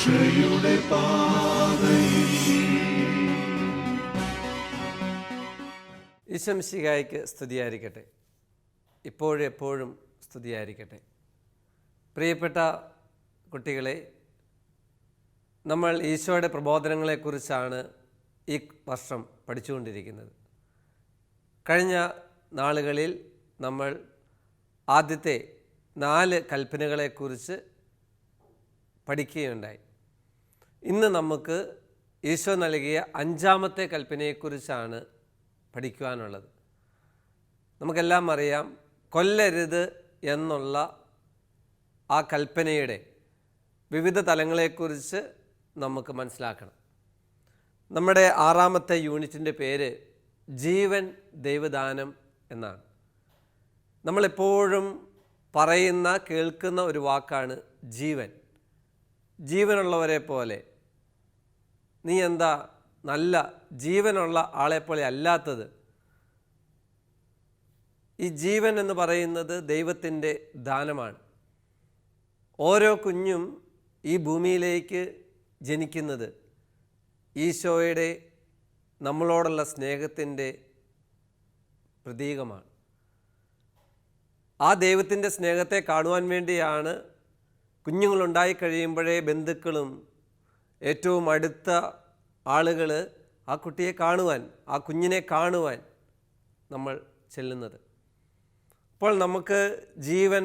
രക്ഷയുടെ പാതയിൽ. ഈശോമിശിഹായ്ക്ക് സ്തുതിയായിരിക്കട്ടെ. ഇപ്പോഴും എപ്പോഴും സ്തുതിയായിരിക്കട്ടെ. പ്രിയപ്പെട്ട കുട്ടികളെ, നമ്മൾ ഈശോയുടെ പ്രബോധനങ്ങളെക്കുറിച്ചാണ് ഈ വർഷം പഠിച്ചുകൊണ്ടിരിക്കുന്നത്. കഴിഞ്ഞ നാളുകളിൽ നമ്മൾ ആദ്യത്തെ 4 കൽപ്പനകളെക്കുറിച്ച് പഠിക്കുകയുണ്ടായി. ഇന്ന് നമുക്ക് ഈശോ നൽകിയ 5-ാമത്തെ കൽപ്പനയെക്കുറിച്ചാണ് പഠിക്കുവാനുള്ളത്. നമുക്കെല്ലാം അറിയാം, കൊല്ലരുത് എന്നുള്ള ആ കൽപ്പനയുടെ വിവിധ തലങ്ങളെക്കുറിച്ച് നമുക്ക് മനസ്സിലാക്കണം. നമ്മുടെ 6-ാമത്തെ യൂണിറ്റിൻ്റെ പേര് ജീവൻ ദൈവദാനം എന്നാണ്. നമ്മളെപ്പോഴും പറയുന്ന കേൾക്കുന്ന ഒരു വാക്കാണ് ജീവൻ. ജീവനുള്ളവരെ പോലെ നീ എന്താ നല്ല ജീവനുള്ള ആളെപ്പോലെ അല്ലാത്തത്? ഈ ജീവൻ എന്ന് പറയുന്നത് ദൈവത്തിൻ്റെ ദാനമാണ്. ഓരോ കുഞ്ഞും ഈ ഭൂമിയിലേക്ക് ജനിക്കുന്നത് ഈശോയുടെ നമ്മളോടുള്ള സ്നേഹത്തിൻ്റെ പ്രതീകമാണ്. ആ ദൈവത്തിൻ്റെ സ്നേഹത്തെ കാണുവാൻ വേണ്ടിയാണ് കുഞ്ഞുങ്ങളുണ്ടായി കഴിയുമ്പോഴേ ബന്ധുക്കളും ഏറ്റവും അടുത്ത ആളുകൾ ആ കുട്ടിയെ കാണുവാൻ, ആ കുഞ്ഞിനെ കാണുവാൻ നമ്മൾ ചെല്ലുന്നത്. അപ്പോൾ നമുക്ക് ജീവൻ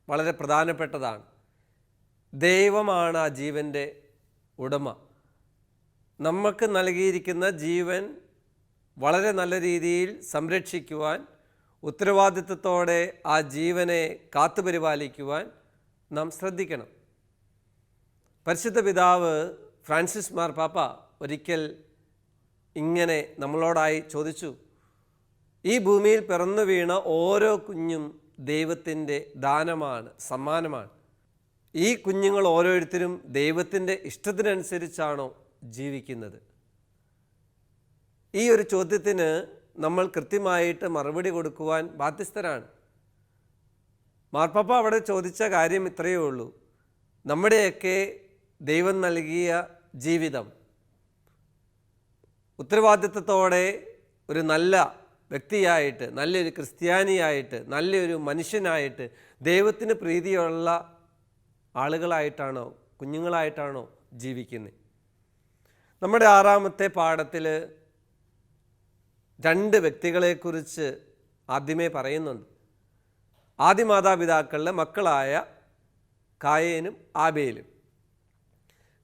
വളരെ പ്രധാനപ്പെട്ടതാണ്. ദൈവമാണ് ആ ജീവൻ്റെ ഉടമ. നമുക്ക് നൽകിയിരിക്കുന്ന ജീവൻ വളരെ നല്ല രീതിയിൽ സംരക്ഷിക്കുവാൻ, ഉത്തരവാദിത്വത്തോടെ ആ ജീവനെ കാത്തുപരിപാലിക്കുവാൻ നാം ശ്രദ്ധിക്കണം. പരിശുദ്ധ പിതാവ് ഫ്രാൻസിസ് മാർപ്പാപ്പ ഒരിക്കൽ ഇങ്ങനെ നമ്മളോടായി ചോദിച്ചു, ഈ ഭൂമിയിൽ പിറന്നു വീണ ഓരോ കുഞ്ഞും ദൈവത്തിൻ്റെ ദാനമാണ്, സമ്മാനമാണ്. ഈ കുഞ്ഞുങ്ങൾ ഓരോരുത്തരും ദൈവത്തിൻ്റെ ഇഷ്ടത്തിനനുസരിച്ചാണോ ജീവിക്കുന്നത്? ഈ ഒരു ചോദ്യത്തിന് നമ്മൾ കൃത്യമായിട്ട് മറുപടി കൊടുക്കുവാൻ ബാധ്യസ്ഥരാണ്. മാർപ്പാപ്പ അവിടെ ചോദിച്ച കാര്യം ഇത്രയേ ഉള്ളൂ: നമ്മുടെയൊക്കെ ദൈവം നൽകിയ ജീവിതം ഉത്തരവാദിത്വത്തോടെ ഒരു നല്ല വ്യക്തിയായിട്ട്, നല്ലൊരു ക്രിസ്ത്യാനിയായിട്ട്, നല്ലൊരു മനുഷ്യനായിട്ട്, ദൈവത്തിന് പ്രീതിയുള്ള ആളുകളായിട്ടാണോ, കുഞ്ഞുങ്ങളായിട്ടാണോ ജീവിക്കുന്നത്? നമ്മുടെ 6-ാമത്തെ പാഠത്തിൽ 2 വ്യക്തികളെക്കുറിച്ച് ആദ്യമേ പറയുന്നുണ്ട്. ആദ്യ മാതാപിതാക്കളുടെ മക്കളായ കായേനും ആബേലും.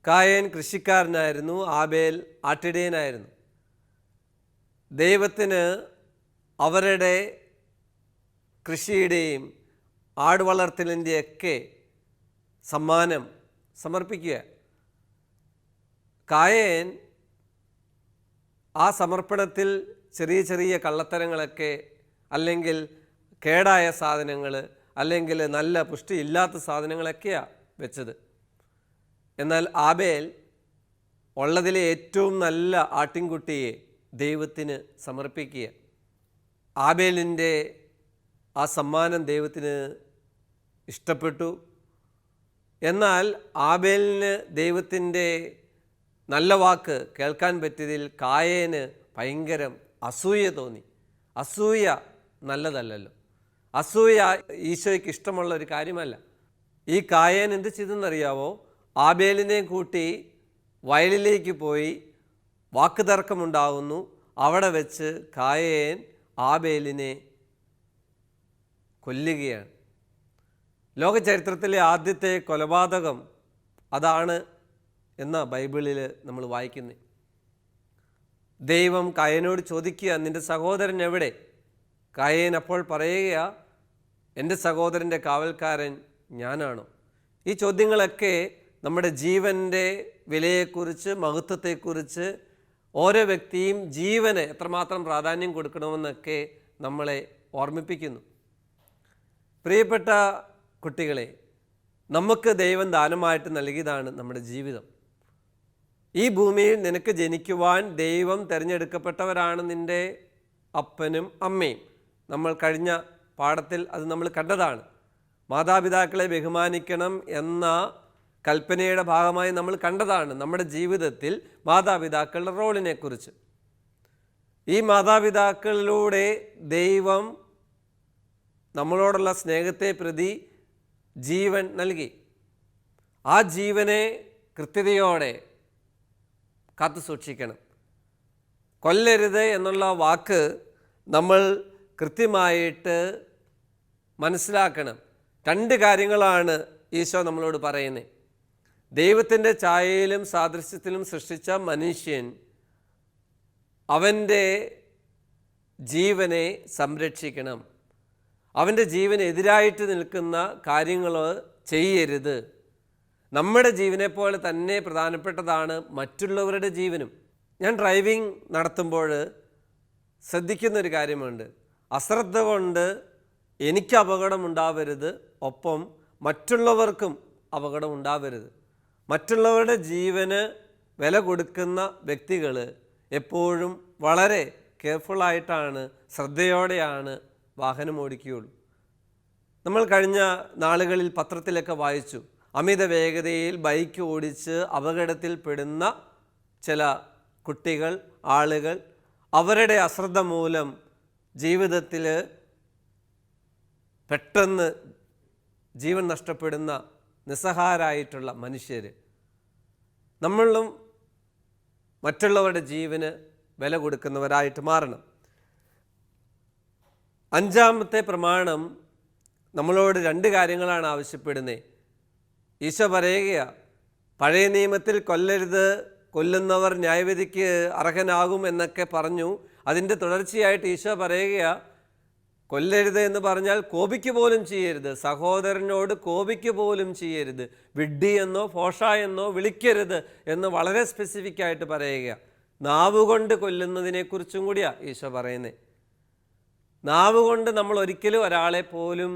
കായേൻ കൃഷിക്കാരനായിരുന്നു, ആബേൽ ആട്ടിടയനായിരുന്നു. ദൈവത്തിന് അവരുടെ കൃഷിയുടെയും ആടുവളർത്തലിൻ്റെയൊക്കെ സമ്മാനം സമർപ്പിക്കുക. കായേൻ ആ സമർപ്പണത്തിൽ ചെറിയ ചെറിയ കള്ളത്തരങ്ങളൊക്കെ, അല്ലെങ്കിൽ കേടായ സാധനങ്ങൾ, അല്ലെങ്കിൽ നല്ല പുഷ്ടിയില്ലാത്ത സാധനങ്ങളൊക്കെയാണ് വെച്ചത്. എന്നാൽ ആബേൽ ഉള്ളതിലെ ഏറ്റവും നല്ല ആട്ടിൻകുട്ടിയെ ദൈവത്തിന് സമർപ്പിക്കുക. ആബേലിൻ്റെ ആ സമ്മാനം ദൈവത്തിന് ഇഷ്ടപ്പെട്ടു. എന്നാൽ ആബേലിന് ദൈവത്തിൻ്റെ നല്ല വാക്ക് കേൾക്കാൻ പറ്റിയതിൽ കായേന് ഭയങ്കര അസൂയ തോന്നി. അസൂയ നല്ലതല്ലല്ലോ. അസൂയ ഈശോയ്ക്ക് ഇഷ്ടമുള്ള ഒരു കാര്യമല്ല. ഈ കായേൻ എന്ത് ചെയ്തെന്നറിയാവോ? ആബേലിനെ കൂട്ടി വയലിലേക്ക് പോയി വാക്കുതർക്കമുണ്ടാകുന്നു. അവിടെ വെച്ച് കായേൻ ആബേലിനെ കൊല്ലുകയാണ്. ലോക ചരിത്രത്തിലെ ആദ്യത്തെ കൊലപാതകം അതാണ് എന്ന ബൈബിളിൽ നമ്മൾ വായിക്കുന്നത്. ദൈവം കായേനോട് ചോദിക്കുക, നിൻ്റെ സഹോദരൻ എവിടെ? കായേൻ അപ്പോൾ പറയുക, എൻ്റെ സഹോദരൻ്റെ കാവൽക്കാരൻ ഞാനാണോ? ഈ ചോദ്യങ്ങളൊക്കെ നമ്മുടെ ജീവൻ്റെ വിലയെക്കുറിച്ച്, മഹത്വത്തെക്കുറിച്ച്, ഓരോ വ്യക്തിയും ജീവന് എത്രമാത്രം പ്രാധാന്യം കൊടുക്കണമെന്നൊക്കെ നമ്മളെ ഓർമ്മിപ്പിക്കുന്നു. പ്രിയപ്പെട്ട കുട്ടികളെ, നമുക്ക് ദൈവം ദാനമായിട്ട് നൽകിയതാണ് നമ്മുടെ ജീവിതം. ഈ ഭൂമിയിൽ നിനക്ക് ജനിക്കുവാൻ ദൈവം തിരഞ്ഞെടുക്കപ്പെട്ടവരാണ് നിൻ്റെ അപ്പനും അമ്മയും. നമ്മൾ കഴിഞ്ഞ പാഠത്തിൽ അത് നമ്മൾ കണ്ടതാണ്. മാതാപിതാക്കളെ ബഹുമാനിക്കണം എന്ന കൽപ്പനയുടെ ഭാഗമായി നമ്മൾ കണ്ടതാണ് നമ്മുടെ ജീവിതത്തിൽ മാതാപിതാക്കളുടെ റോളിനെക്കുറിച്ച്. ഈ മാതാപിതാക്കളിലൂടെ ദൈവം നമ്മളോടുള്ള സ്നേഹത്തെ പ്രതി ജീവൻ നൽകി. ആ ജീവനെ കൃത്യതയോടെ കാത്തു സൂക്ഷിക്കണം. കൊല്ലരുത് എന്നുള്ള വാക്ക് നമ്മൾ കൃത്യമായിട്ട് മനസ്സിലാക്കണം. 2 കാര്യങ്ങളാണ് ഈശോ നമ്മളോട് പറയുന്നത്. ദൈവത്തിൻ്റെ ഛായയിലും സാദൃശ്യത്തിലും സൃഷ്ടിച്ച മനുഷ്യൻ അവൻ്റെ ജീവനെ സംരക്ഷിക്കണം. അവൻ്റെ ജീവന് എതിരായിട്ട് നിൽക്കുന്ന കാര്യങ്ങൾ ചെയ്യരുത്. നമ്മുടെ ജീവനെപ്പോലെ തന്നെ പ്രധാനപ്പെട്ടതാണ് മറ്റുള്ളവരുടെ ജീവനും. ഞാൻ ഡ്രൈവിംഗ് നടത്തുമ്പോൾ ശ്രദ്ധിക്കുന്നൊരു കാര്യമുണ്ട്. അശ്രദ്ധ കൊണ്ട് എനിക്ക് അപകടമുണ്ടാവരുത്, ഒപ്പം മറ്റുള്ളവർക്കും അപകടമുണ്ടാവരുത്. മറ്റുള്ളവരുടെ ജീവന് വില കൊടുക്കുന്ന വ്യക്തികൾ എപ്പോഴും വളരെ കെയർഫുള്ളായിട്ടാണ്, ശ്രദ്ധയോടെയാണ് വാഹനം ഓടിക്കുകയുള്ളൂ. നമ്മൾ കഴിഞ്ഞ നാളുകളിൽ പത്രത്തിലൊക്കെ വായിച്ചു, അമിത വേഗതയിൽ ബൈക്ക് ഓടിച്ച് അപകടത്തിൽപ്പെടുന്ന ചില കുട്ടികൾ, ആളുകൾ, അവരുടെ അശ്രദ്ധ മൂലം ജീവിതത്തിൽ പെട്ടെന്ന് ജീവൻ നഷ്ടപ്പെടുന്ന നിസ്സഹായരായിട്ടുള്ള മനുഷ്യർ. നമ്മളും മറ്റുള്ളവരുടെ ജീവന് വില കൊടുക്കുന്നവരായിട്ട് മാറണം. 5-ാമത്തെ പ്രമാണം നമ്മളോട് 2 കാര്യങ്ങളാണ് ആവശ്യപ്പെടുന്നത്. ഈശോ പറയുകയാണ്, പഴയ നിയമത്തിൽ കൊല്ലരുത്, കൊല്ലുന്നവർ ന്യായവിധിക്ക് അർഹനാകും എന്നൊക്കെ പറഞ്ഞു. അതിൻ്റെ തുടർച്ചയായിട്ട് ഈശോ പറയുകയാണ്, കൊല്ലരുത് എന്ന് പറഞ്ഞാൽ കോപിക്ക് പോലും ചെയ്യരുത്, സഹോദരനോട് കോപിക്ക് പോലും ചെയ്യരുത്, വിഡ്ഢി എന്നോ ഫോഷ എന്നോ വിളിക്കരുത് എന്ന് വളരെ സ്പെസിഫിക്കായിട്ട് പറയുക. നാവുകൊണ്ട് കൊല്ലുന്നതിനെക്കുറിച്ചും കൂടിയാണ് ഈശോ പറയുന്നത്. നാവുകൊണ്ട് നമ്മൾ ഒരിക്കലും ഒരാളെ പോലും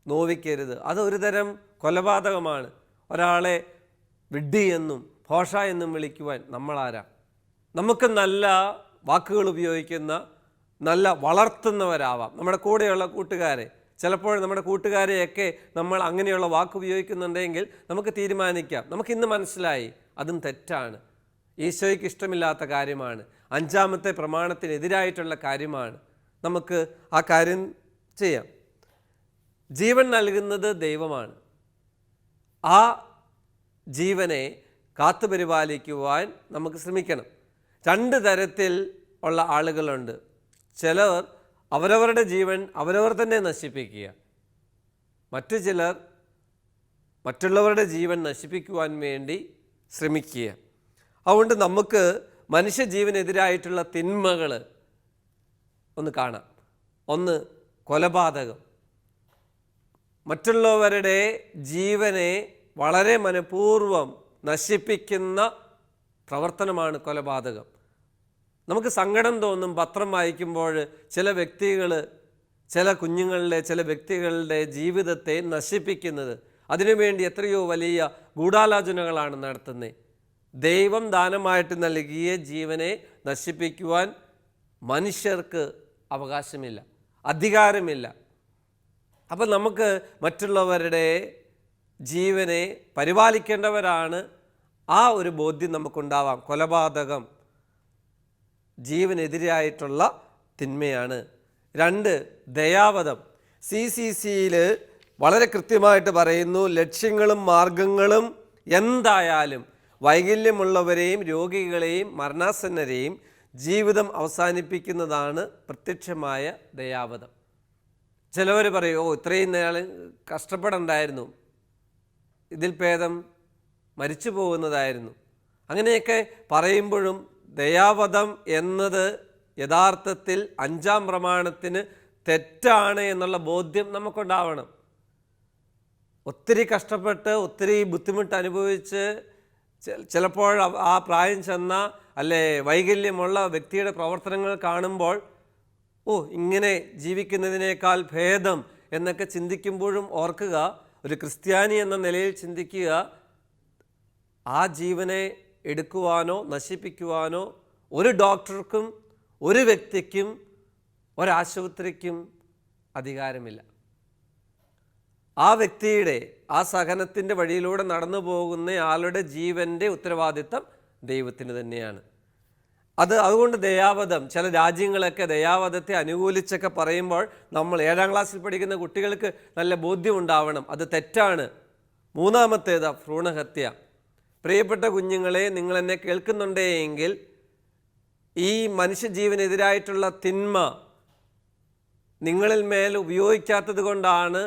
നോവിക്കരുത്. അതൊരു തരം കൊലപാതകമാണ്. ഒരാളെ വിഡ്ഢി എന്നും ഫോഷ എന്നും വിളിക്കുവാൻ നമ്മളാരാ? നമുക്ക് നല്ല വാക്കുകൾ ഉപയോഗിക്കുന്ന, നല്ല വളർത്തുന്നവരാവാം നമ്മുടെ കൂടെയുള്ള കൂട്ടുകാരെ. ചിലപ്പോൾ നമ്മുടെ കൂട്ടുകാരെയൊക്കെ നമ്മൾ അങ്ങനെയുള്ള വാക്ക് ഉപയോഗിക്കുന്നുണ്ടെങ്കിൽ നമുക്ക് തീരുമാനിക്കാം, നമുക്കിന്ന് മനസ്സിലായി അതും തെറ്റാണ്, ഈശോയ്ക്ക് ഇഷ്ടമില്ലാത്ത കാര്യമാണ്, 5-ാമത്തെ പ്രമാണത്തിനെതിരായിട്ടുള്ള കാര്യമാണ്. നമുക്ക് ആ കാര്യം ചെയ്യാം. ജീവൻ നൽകുന്നത് ദൈവമാണ്. ആ ജീവനെ കാത്തുപരിപാലിക്കുവാൻ നമുക്ക് ശ്രമിക്കണം. 2 തരത്തിൽ ഉള്ള ആളുകളുണ്ട്. ചിലർ അവരവരുടെ ജീവൻ അവരവർ തന്നെ നശിപ്പിക്കുക, മറ്റു ചിലർ മറ്റുള്ളവരുടെ ജീവൻ നശിപ്പിക്കുവാൻ വേണ്ടി ശ്രമിക്കുക. അതുകൊണ്ട് നമുക്ക് മനുഷ്യജീവനെതിരായിട്ടുള്ള തിന്മകൾ ഒന്ന് കാണാം. ഒന്ന്, കൊലപാതകം. മറ്റുള്ളവരുടെ ജീവനെ വളരെ മനഃപൂർവ്വം നശിപ്പിക്കുന്ന പ്രവർത്തനമാണ് കൊലപാതകം. നമുക്ക് സങ്കടം തോന്നും പത്രം വായിക്കുമ്പോൾ ചില വ്യക്തികൾ, ചില കുഞ്ഞുങ്ങളുടെ, ചില വ്യക്തികളുടെ ജീവിതത്തെ നശിപ്പിക്കുന്നത്. അതിനുവേണ്ടി എത്രയോ വലിയ ഗൂഢാലോചനകളാണ് നടത്തുന്നത്. ദൈവം ദാനമായിട്ട് നൽകിയ ജീവനെ നശിപ്പിക്കുവാൻ മനുഷ്യർക്ക് അവകാശമില്ല, അധികാരമില്ല. അപ്പം നമുക്ക് മറ്റുള്ളവരുടെ ജീവനെ പരിപാലിക്കേണ്ടവരാണ്. ആ ഒരു ബോധ്യം നമുക്കുണ്ടാവാം. കൊലപാതകം ജീവനെതിരായിട്ടുള്ള തിന്മയാണ്. 2, ദയാവധം. CCCയിൽ വളരെ കൃത്യമായിട്ട് പറയുന്നു, ലക്ഷ്യങ്ങളും മാർഗങ്ങളും എന്തായാലും വൈകല്യമുള്ളവരെയും രോഗികളെയും മരണാസന്നരെയും ജീവിതം അവസാനിപ്പിക്കുന്നതാണ് പ്രത്യക്ഷമായ ദയാവധം. ചിലവർ പറയും, ഇത്രയും നാൾ കഷ്ടപ്പെടണ്ടായിരുന്നു, ഇതിൽ ഭേദം മരിച്ചു പോകുന്നതായിരുന്നു. അങ്ങനെയൊക്കെ പറയുമ്പോഴും ദയാവധം എന്നത് യഥാർത്ഥത്തിൽ 5-ാം പ്രമാണത്തിന് തെറ്റാണ് എന്നുള്ള ബോധ്യം നമുക്കുണ്ടാവണം. ഒത്തിരി കഷ്ടപ്പെട്ട് ഒത്തിരി ബുദ്ധിമുട്ട് അനുഭവിച്ച് ചിലപ്പോൾ ആ പ്രായം ചെന്ന അല്ലെ വൈകല്യമുള്ള വ്യക്തിയുടെ പ്രവർത്തനങ്ങൾ കാണുമ്പോൾ ഇങ്ങനെ ജീവിക്കുന്നതിനേക്കാൾ ഭേദം എന്നൊക്കെ ചിന്തിക്കുമ്പോഴും ഓർക്കുക, ഒരു ക്രിസ്ത്യാനി എന്ന നിലയിൽ ചിന്തിക്കുക, ആ ജീവനെ എടുക്കുവാനോ നശിപ്പിക്കുവാനോ ഒരു ഡോക്ടർക്കും ഒരു വ്യക്തിക്കും ഒരാശുപത്രിക്കും അധികാരമില്ല. ആ വ്യക്തിയുടെ ആ സഹനത്തിൻ്റെ വഴിയിലൂടെ നടന്നു പോകുന്ന ആളുടെ ജീവൻ്റെ ഉത്തരവാദിത്തം ദൈവത്തിന് തന്നെയാണ്. അതുകൊണ്ട് ദയാവധം, ചില രാജ്യങ്ങളൊക്കെ ദയാവധത്തെ അനുകൂലിച്ചൊക്കെ പറയുമ്പോൾ നമ്മൾ 7ാം ക്ലാസ്സിൽ പഠിക്കുന്ന കുട്ടികൾക്ക് നല്ല ബോധ്യമുണ്ടാവണം, അത് തെറ്റാണ്. മൂന്നാമത്തേത് ഭ്രൂണഹത്യ. പ്രിയപ്പെട്ട കുഞ്ഞുങ്ങളെ, നിങ്ങൾ എന്നെ കേൾക്കുന്നുണ്ടേ എങ്കിൽ ഈ മനുഷ്യജീവനെതിരായിട്ടുള്ള തിന്മ നിങ്ങളിൽ മേൽ ഉപയോഗിക്കാത്തത് കൊണ്ടാണ്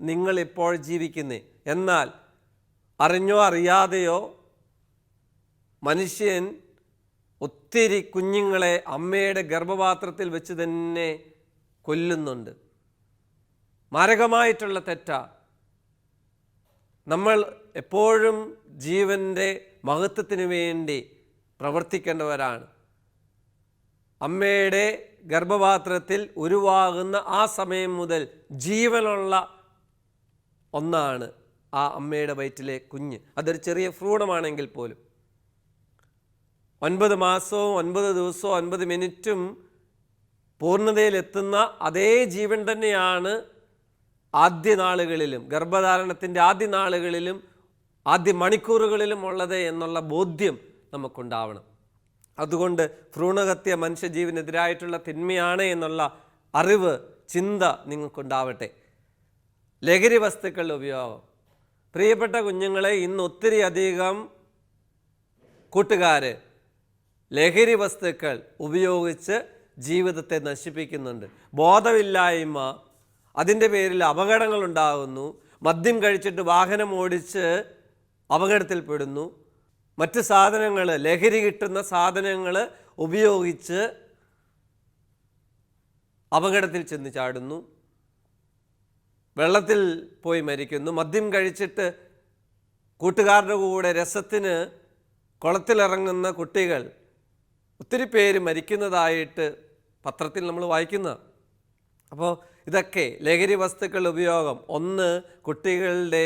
നിങ്ങളിപ്പോൾ ജീവിക്കുന്നത്. എന്നാൽ അറിഞ്ഞോ അറിയാതെയോ മനുഷ്യൻ ഒത്തിരി കുഞ്ഞുങ്ങളെ അമ്മയുടെ ഗർഭപാത്രത്തിൽ വെച്ച് തന്നെ കൊല്ലുന്നുണ്ട്. മാരകമായിട്ടുള്ള തെറ്റാ. നമ്മൾ എപ്പോഴും ജീവൻ്റെ മഹത്വത്തിന് വേണ്ടി പ്രവർത്തിക്കേണ്ടവരാണ്. അമ്മയുടെ ഗർഭപാത്രത്തിൽ ഉരുവാകുന്ന ആ സമയം മുതൽ ജീവനുള്ള ഒന്നാണ് ആ അമ്മയുടെ വയറ്റിലെ കുഞ്ഞ്. അതൊരു ചെറിയ ഭ്രൂണമാണെങ്കിൽ പോലും 9 മാസവും 9 ദിവസവും 9 മിനിറ്റും പൂർണ്ണതയിലെത്തുന്ന അതേ ജീവൻ തന്നെയാണ് ആദ്യ നാളുകളിലും, ഗർഭധാരണത്തിൻ്റെ ആദ്യ നാളുകളിലും ആദ്യ മണിക്കൂറുകളിലും ഉള്ളത് എന്നുള്ള ബോധ്യം നമുക്കുണ്ടാവണം. അതുകൊണ്ട് ഭ്രൂണഹത്യ മനുഷ്യജീവനെതിരായിട്ടുള്ള തിന്മയാണ് എന്നുള്ള അറിവ്, ചിന്ത നിങ്ങൾക്കുണ്ടാവട്ടെ. ലഹരി വസ്തുക്കളുടെ ഉപയോഗം. പ്രിയപ്പെട്ട കുഞ്ഞുങ്ങളെ, ഇന്ന് ഒത്തിരി അധികം കൂട്ടുകാർ ലഹരി വസ്തുക്കൾ ഉപയോഗിച്ച് ജീവിതത്തെ നശിപ്പിക്കുന്നുണ്ട്. ബോധമില്ലായ്മ, അതിൻ്റെ പേരിൽ അപകടങ്ങൾ ഉണ്ടാകുന്നു. മദ്യം കഴിച്ചിട്ട് വാഹനം ഓടിച്ച് അപകടത്തിൽപ്പെടുന്നു. മറ്റ് സാധനങ്ങൾ, ലഹരി കിട്ടുന്ന സാധനങ്ങൾ ഉപയോഗിച്ച് അപകടത്തിൽ ചെന്ന് ചാടുന്നു. വെള്ളത്തിൽ പോയി മരിക്കുന്നു. മദ്യം കഴിച്ചിട്ട് കൂട്ടുകാരുടെ കൂടെ രസത്തിന് കുളത്തിലിറങ്ങുന്ന കുട്ടികൾ ഒത്തിരി പേര് മരിക്കുന്നതായിട്ട് പത്രത്തിൽ നമ്മൾ വായിക്കുന്ന. അപ്പോൾ ഇതൊക്കെ ലഹരി വസ്തുക്കളുടെ ഉപയോഗം. ഒന്ന്, കുട്ടികളുടെ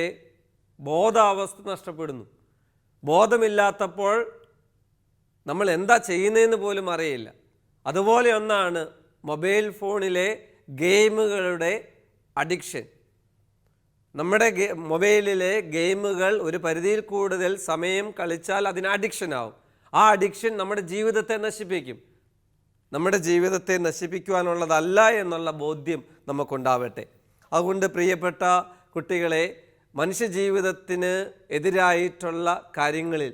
ബോധാവസ്ഥ നഷ്ടപ്പെടുന്നു. ബോധമില്ലാത്തപ്പോൾ നമ്മൾ എന്താ ചെയ്യുന്നതെന്ന് പോലും അറിയില്ല. അതുപോലെ ഒന്നാണ് മൊബൈൽ ഫോണിലെ ഗെയിമുകളുടെ അഡിക്ഷൻ. നമ്മുടെ മൊബൈലിലെ ഗെയിമുകൾ ഒരു പരിധിയിൽ കൂടുതൽ സമയം കളിച്ചാൽ അതിന് അഡിക്ഷനാവും. ആ അഡിക്ഷൻ നമ്മുടെ ജീവിതത്തെ നശിപ്പിക്കും. നമ്മുടെ ജീവിതത്തെ നശിപ്പിക്കുവാനുള്ളതല്ല എന്നുള്ള ബോധ്യം നമുക്കുണ്ടാവട്ടെ. അതുകൊണ്ട് പ്രിയപ്പെട്ട കുട്ടികളെ, മനുഷ്യജീവിതത്തിന് എതിരായിട്ടുള്ള കാര്യങ്ങളിൽ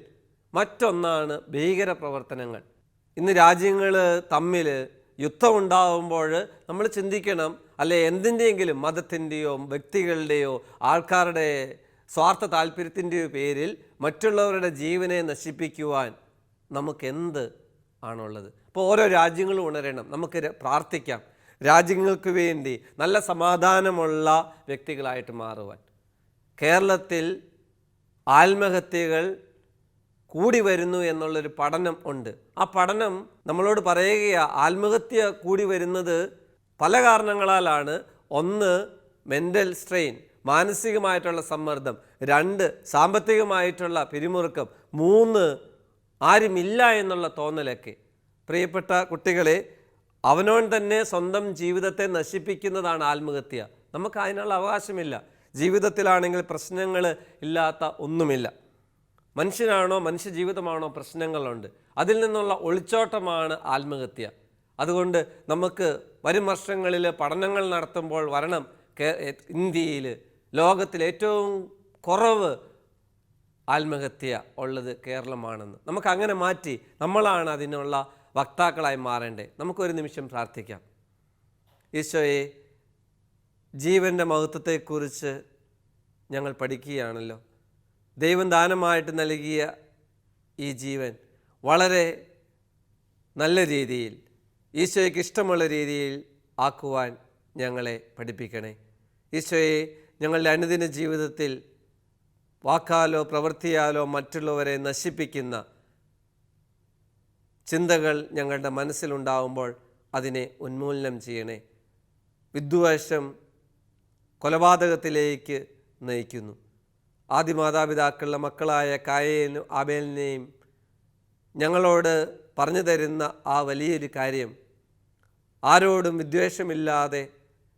മറ്റൊന്നാണ് ഭീകര പ്രവർത്തനങ്ങൾ. ഇന്ന് രാജ്യങ്ങൾ തമ്മിൽ യുദ്ധമുണ്ടാകുമ്പോൾ നമ്മൾ ചിന്തിക്കണം, അല്ലെ എന്തിൻ്റെയെങ്കിലും മതത്തിൻ്റെയോ വ്യക്തികളുടെയോ ആൾക്കാരുടെ സ്വാർത്ഥ താല്പര്യത്തിൻ്റെയോ പേരിൽ മറ്റുള്ളവരുടെ ജീവനെ നശിപ്പിക്കുവാൻ നമുക്കെന്ത് ആണുള്ളത്? അപ്പോൾ ഓരോ രാജ്യങ്ങളും ഉണരണം. നമുക്ക് പ്രാർത്ഥിക്കാം രാജ്യങ്ങൾക്ക് വേണ്ടി നല്ല സമാധാനമുള്ള വ്യക്തികളായിട്ട് മാറുവാൻ. കേരളത്തിൽ ആത്മഹത്യകൾ കൂടി വരുന്നു എന്നുള്ളൊരു പഠനം ഉണ്ട്. ആ പഠനം നമ്മളോട് പറയുകയാണ്, ആത്മഹത്യ കൂടി വരുന്നത് പല കാരണങ്ങളാലാണ്. ഒന്ന്, മെൻ്റൽ സ്ട്രെയിൻ, മാനസികമായിട്ടുള്ള സമ്മർദ്ദം. 2, സാമ്പത്തികമായിട്ടുള്ള പിരിമുറുക്കം. 3, ആരുമില്ല എന്നുള്ള തോന്നലൊക്കെ. പ്രിയപ്പെട്ട കുട്ടികളെ, അവനോൻ തന്നെ സ്വന്തം ജീവിതത്തെ നശിപ്പിക്കുന്നതാണ് ആത്മഹത്യ. നമുക്ക് അതിനുള്ള അവകാശമില്ല. ജീവിതത്തിലാണെങ്കിൽ പ്രശ്നങ്ങൾ ഇല്ലാത്ത ഒന്നുമില്ല. മനുഷ്യനാണോ, മനുഷ്യജീവിതമാണോ പ്രശ്നങ്ങളുണ്ട്. അതിൽ നിന്നുള്ള ഒളിച്ചോട്ടമാണ് ആത്മഹത്യ. അതുകൊണ്ട് നമുക്ക് വരും വർഷങ്ങളിൽ പഠനങ്ങൾ നടത്തുമ്പോൾ വരണം, ഇന്ത്യയിൽ ലോകത്തിൽ ഏറ്റവും കുറവ് ആത്മഹത്യ ഉള്ളത് കേരളമാണെന്ന്. നമുക്കങ്ങനെ മാറ്റി നമ്മളാണ് അതിനുള്ള വക്താക്കളായി മാറേണ്ടത്. നമുക്കൊരു നിമിഷം പ്രാർത്ഥിക്കാം. ഈശോയെ, ജീവൻ്റെ മഹത്വത്തെക്കുറിച്ച് ഞങ്ങൾ പഠിക്കുകയാണല്ലോ. ദൈവം ദാനമായിട്ട് നൽകിയ ഈ ജീവൻ വളരെ നല്ല രീതിയിൽ, ഈശോയ്ക്ക് ഇഷ്ടമുള്ള രീതിയിൽ ആക്കുവാൻ ഞങ്ങളെ പഠിപ്പിക്കണേ. ഈശോയെ, ഞങ്ങളുടെ അനുദിന ജീവിതത്തിൽ വാക്കാലോ പ്രവൃത്തിയാലോ മറ്റുള്ളവരെ നശിപ്പിക്കുന്ന ചിന്തകൾ ഞങ്ങളുടെ മനസ്സിലുണ്ടാകുമ്പോൾ അതിനെ ഉന്മൂലനം ചെയ്യണേ. വിദ്വേഷം കൊലപാതകത്തിലേക്ക് നയിക്കുന്നു. ആദ്യ മാതാപിതാക്കളുടെ മക്കളായ കായേനും ആബേലിനെയും ഞങ്ങളോട് പറഞ്ഞു തരുന്ന ആ വലിയൊരു കാര്യം, ആരോടും വിദ്വേഷമില്ലാതെ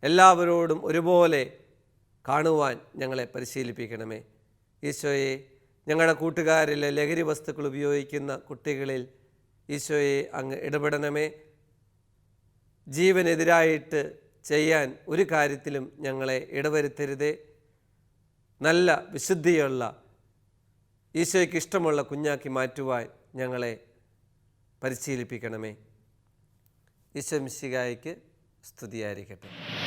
എല്ലാവരോടും ഒരുപോലെ കാണുവാൻ ഞങ്ങളെ പരിശീലിപ്പിക്കണമേ. ഈശോയെ, ഞങ്ങളുടെ കൂട്ടുകാരിലെ ലഹരി വസ്തുക്കൾ ഉപയോഗിക്കുന്ന കുട്ടികളിൽ ഈശോയെ അങ്ങ് ഇടപെടണമേ. ജീവനെതിരായിട്ട് ചെയ്യാൻ ഒരു കാര്യത്തിലും ഞങ്ങളെ ഇടവരുത്തരുതേ. നല്ല വിശുദ്ധിയുള്ള ഈശോയ്ക്ക് ഇഷ്ടമുള്ള കുഞ്ഞാക്കി മാറ്റുവാൻ ഞങ്ങളെ പരിശീലിപ്പിക്കണമേ. ഈശോ മിശിഹായ്ക്ക് സ്തുതിയായിരിക്കട്ടെ.